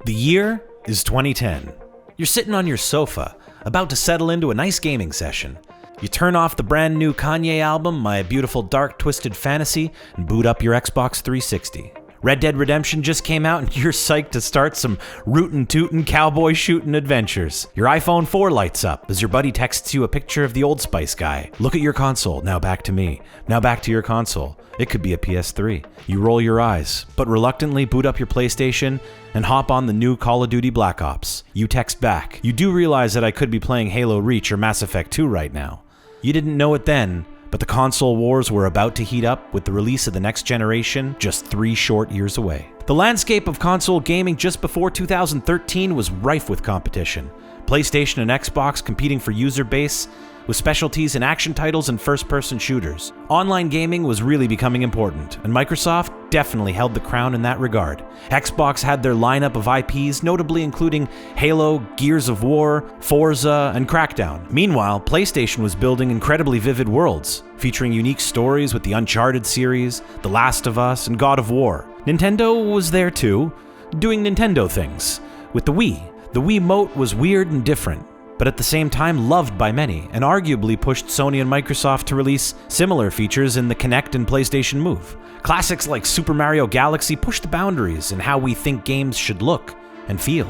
The year is 2010. You're sitting on your sofa, about to settle into a nice gaming session. You turn off the brand new Kanye album, My Beautiful Dark Twisted Fantasy, and boot up your Xbox 360. Red Dead Redemption just came out and you're psyched to start some rootin' tootin' cowboy shootin' adventures. Your iPhone 4 lights up as your buddy texts you a picture of the Old Spice guy. Look at your console, now back to me. Now back to your console. It could be a PS3. You roll your eyes, but reluctantly boot up your PlayStation and hop on the new Call of Duty Black Ops. You text back. You do realize that I could be playing Halo Reach or Mass Effect 2 right now. You didn't know it then, but the console wars were about to heat up with the release of the next generation just 3 short years away. The landscape of console gaming just before 2013 was rife with competition. PlayStation and Xbox competing for user base, with specialties in action titles and first-person shooters. Online gaming was really becoming important, and Microsoft definitely held the crown in that regard. Xbox had their lineup of IPs, notably including Halo, Gears of War, Forza, and Crackdown. Meanwhile, PlayStation was building incredibly vivid worlds, featuring unique stories with the Uncharted series, The Last of Us, and God of War. Nintendo was there too, doing Nintendo things. With the Wii. The Wiimote was weird and different, but at the same time loved by many, and arguably pushed Sony and Microsoft to release similar features in the Kinect and PlayStation Move. Classics like Super Mario Galaxy pushed the boundaries in how we think games should look and feel.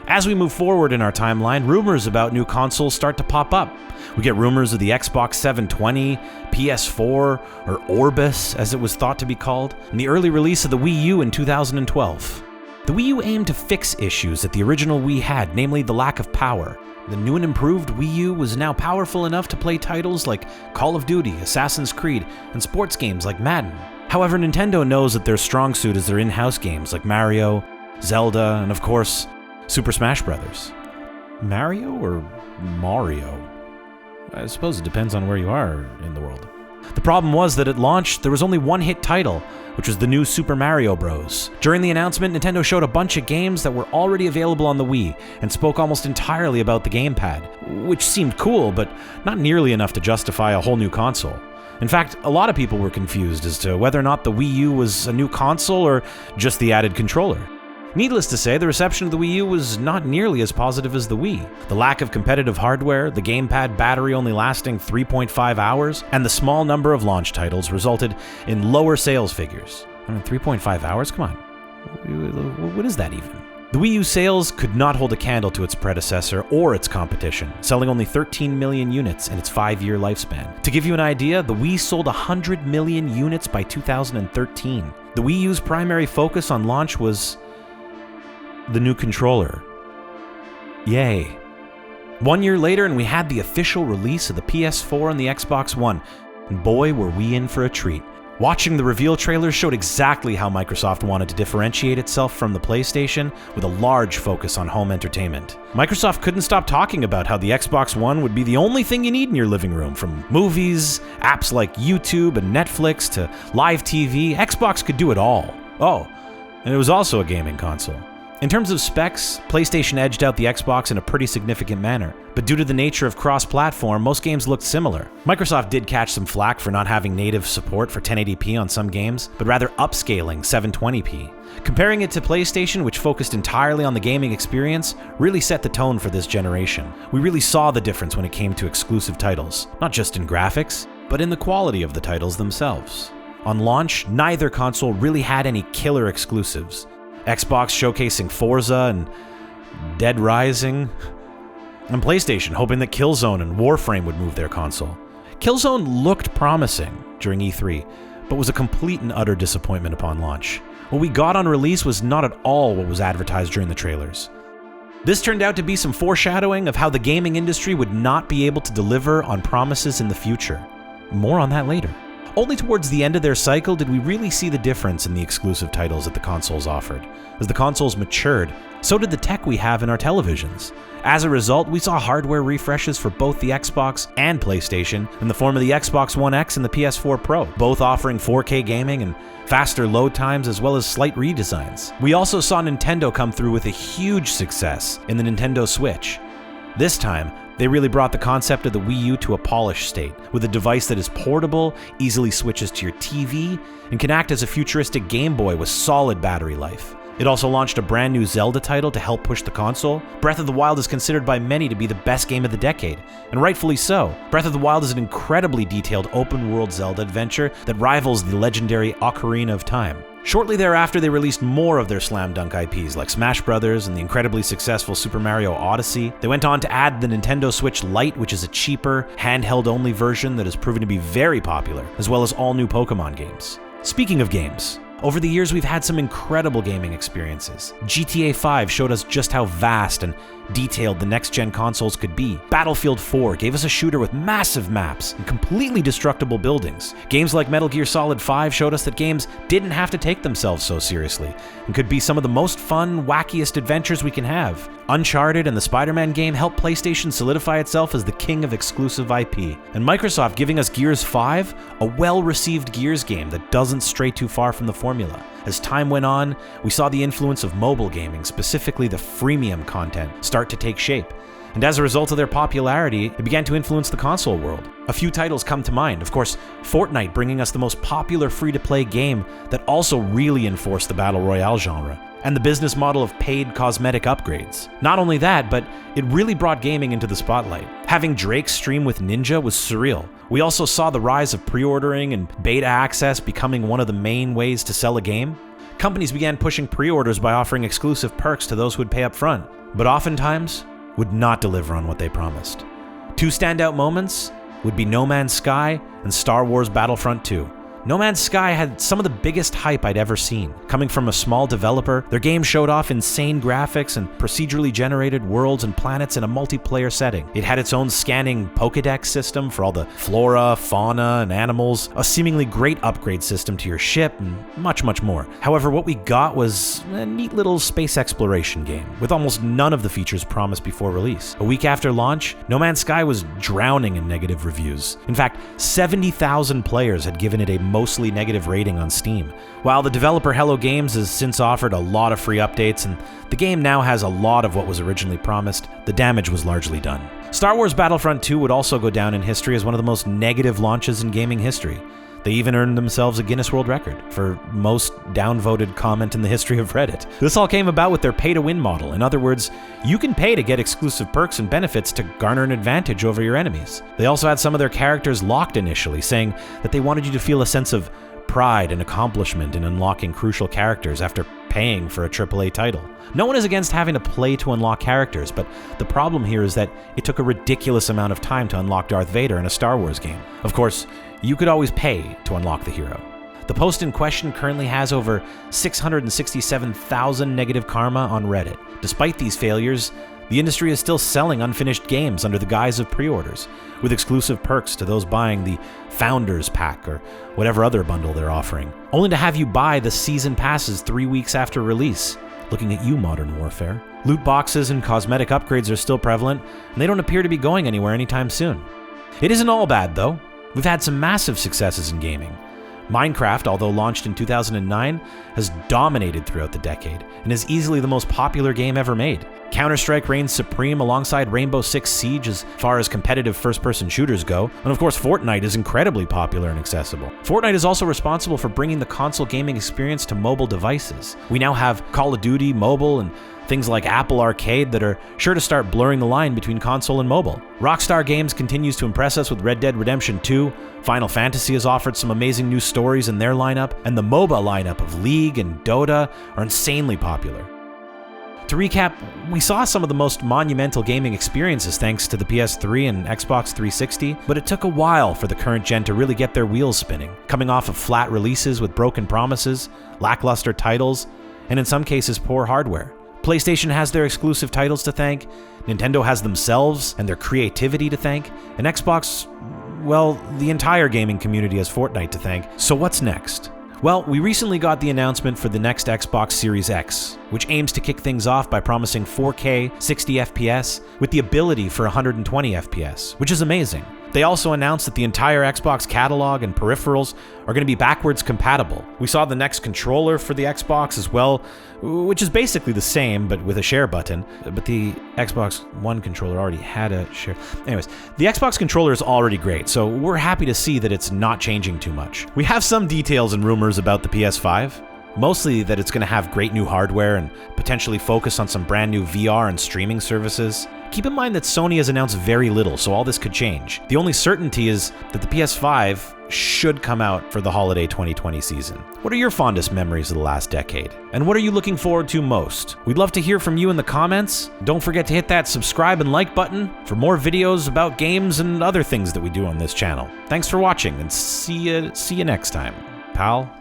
As we move forward in our timeline, rumors about new consoles start to pop up. We get rumors of the Xbox 720, PS4, or Orbis, as it was thought to be called, and the early release of the Wii U in 2012. The Wii U aimed to fix issues that the original Wii had, namely the lack of power. The new and improved Wii U was now powerful enough to play titles like Call of Duty, Assassin's Creed, and sports games like Madden. However, Nintendo knows that their strong suit is their in-house games like Mario, Zelda, and of course, Super Smash Bros. Mario or Mario? I suppose it depends on where you are in the world. The problem was that at launch, there was only one hit title, which was the new Super Mario Bros. During the announcement, Nintendo showed a bunch of games that were already available on the Wii and spoke almost entirely about the gamepad, which seemed cool, but not nearly enough to justify a whole new console. In fact, a lot of people were confused as to whether or not the Wii U was a new console or just the added controller. Needless to say, the reception of the Wii U was not nearly as positive as the Wii. The lack of competitive hardware, the gamepad battery only lasting 3.5 hours, and the small number of launch titles resulted in lower sales figures. 3.5 hours? Come on. What is that even? The Wii U sales could not hold a candle to its predecessor or its competition, selling only 13 million units in its 5-year lifespan. To give you an idea, the Wii sold 100 million units by 2013. The Wii U's primary focus on launch was the new controller. Yay. 1 year later, and we had the official release of the PS4 and the Xbox One, and boy were we in for a treat. Watching the reveal trailers showed exactly how Microsoft wanted to differentiate itself from the PlayStation with a large focus on home entertainment. Microsoft couldn't stop talking about how the Xbox One would be the only thing you need in your living room, from movies, apps like YouTube and Netflix to live TV. Xbox could do it all. Oh, and it was also a gaming console. In terms of specs, PlayStation edged out the Xbox in a pretty significant manner, but due to the nature of cross-platform, most games looked similar. Microsoft did catch some flack for not having native support for 1080p on some games, but rather upscaling 720p. Comparing it to PlayStation, which focused entirely on the gaming experience, really set the tone for this generation. We really saw the difference when it came to exclusive titles, not just in graphics, but in the quality of the titles themselves. On launch, neither console really had any killer exclusives. Xbox showcasing Forza and Dead Rising, and PlayStation hoping that Killzone and Warframe would move their console. Killzone looked promising during E3, but was a complete and utter disappointment upon launch. What we got on release was not at all what was advertised during the trailers. This turned out to be some foreshadowing of how the gaming industry would not be able to deliver on promises in the future. More on that later. Only towards the end of their cycle did we really see the difference in the exclusive titles that the consoles offered. As the consoles matured, so did the tech we have in our televisions. As a result, we saw hardware refreshes for both the Xbox and PlayStation in the form of the Xbox One X and the PS4 Pro, both offering 4K gaming and faster load times as well as slight redesigns. We also saw Nintendo come through with a huge success in the Nintendo Switch. This time, they really brought the concept of the Wii U to a polished state, with a device that is portable, easily switches to your TV, and can act as a futuristic Game Boy with solid battery life. It also launched a brand new Zelda title to help push the console. Breath of the Wild is considered by many to be the best game of the decade, and rightfully so. Breath of the Wild is an incredibly detailed open-world Zelda adventure that rivals the legendary Ocarina of Time. Shortly thereafter, they released more of their slam dunk IPs like Smash Bros. And the incredibly successful Super Mario Odyssey. They went on to add the Nintendo Switch Lite, which is a cheaper, handheld-only version that has proven to be very popular, as well as all new Pokemon games. Speaking of games, over the years we've had some incredible gaming experiences. GTA 5 showed us just how vast and detailed the next-gen consoles could be. Battlefield 4 gave us a shooter with massive maps and completely destructible buildings. Games like Metal Gear Solid 5 showed us that games didn't have to take themselves so seriously and could be some of the most fun, wackiest adventures we can have. Uncharted and the Spider-Man game helped PlayStation solidify itself as the king of exclusive IP. And Microsoft giving us Gears 5, a well-received Gears game that doesn't stray too far from the formula. As time went on, we saw the influence of mobile gaming, specifically the freemium content, start to take shape. And as a result of their popularity, it began to influence the console world. A few titles come to mind. Of course, Fortnite bringing us the most popular free-to-play game that also really enforced the Battle Royale genre, and the business model of paid cosmetic upgrades. Not only that, but it really brought gaming into the spotlight. Having Drake stream with Ninja was surreal. We also saw the rise of pre-ordering and beta access becoming one of the main ways to sell a game. Companies began pushing pre-orders by offering exclusive perks to those who would pay up front, but oftentimes would not deliver on what they promised. Two standout moments would be No Man's Sky and Star Wars Battlefront 2. No Man's Sky had some of the biggest hype I'd ever seen. Coming from a small developer, their game showed off insane graphics and procedurally generated worlds and planets in a multiplayer setting. It had its own scanning Pokédex system for all the flora, fauna, and animals, a seemingly great upgrade system to your ship, and much, much more. However, what we got was a neat little space exploration game, with almost none of the features promised before release. A week after launch, No Man's Sky was drowning in negative reviews. In fact, 70,000 players had given it a mostly negative rating on Steam. While the developer Hello Games has since offered a lot of free updates and the game now has a lot of what was originally promised, the damage was largely done. Star Wars Battlefront 2 would also go down in history as one of the most negative launches in gaming history. They even earned themselves a Guinness World Record for most downvoted comment in the history of Reddit. This all came about with their pay-to-win model. In other words, you can pay to get exclusive perks and benefits to garner an advantage over your enemies. They also had some of their characters locked initially, saying that they wanted you to feel a sense of pride and accomplishment in unlocking crucial characters after paying for a AAA title. No one is against having to play to unlock characters, but the problem here is that it took a ridiculous amount of time to unlock Darth Vader in a Star Wars game. Of course, you could always pay to unlock the hero. The post in question currently has over 667,000 negative karma on Reddit. Despite these failures, the industry is still selling unfinished games under the guise of pre-orders, with exclusive perks to those buying the Founders Pack or whatever other bundle they're offering, only to have you buy the season passes 3 weeks after release. Looking at you, Modern Warfare. Loot boxes and cosmetic upgrades are still prevalent, and they don't appear to be going anywhere anytime soon. It isn't all bad, though. We've had some massive successes in gaming. Minecraft, although launched in 2009, has dominated throughout the decade and is easily the most popular game ever made. Counter-Strike reigns supreme alongside Rainbow Six Siege as far as competitive first-person shooters go, and of course Fortnite is incredibly popular and accessible. Fortnite is also responsible for bringing the console gaming experience to mobile devices. We now have Call of Duty mobile and things like Apple Arcade that are sure to start blurring the line between console and mobile. Rockstar Games continues to impress us with Red Dead Redemption 2, Final Fantasy has offered some amazing new stories in their lineup, and the MOBA lineup of League and Dota are insanely popular. To recap, we saw some of the most monumental gaming experiences thanks to the PS3 and Xbox 360, but it took a while for the current gen to really get their wheels spinning, coming off of flat releases with broken promises, lackluster titles, and in some cases poor hardware. PlayStation has their exclusive titles to thank, Nintendo has themselves and their creativity to thank, and Xbox, well, the entire gaming community has Fortnite to thank. So what's next? Well, we recently got the announcement for the next Xbox Series X, which aims to kick things off by promising 4K 60 FPS with the ability for 120 FPS, which is amazing. They also announced that the entire Xbox catalog and peripherals are going to be backwards compatible. We saw the next controller for the Xbox as well, which is basically the same but with a share button, but the Xbox One controller already had a share. Anyways, the Xbox controller is already great, so we're happy to see that it's not changing too much. We have some details and rumors about the PS5. Mostly that it's going to have great new hardware and potentially focus on some brand new VR and streaming services. Keep in mind that Sony has announced very little, so all this could change. The only certainty is that the PS5 should come out for the holiday 2020 season. What are your fondest memories of the last decade? And what are you looking forward to most? We'd love to hear from you in the comments. Don't forget to hit that subscribe and like button for more videos about games and other things that we do on this channel. Thanks for watching, and see you next time, pal.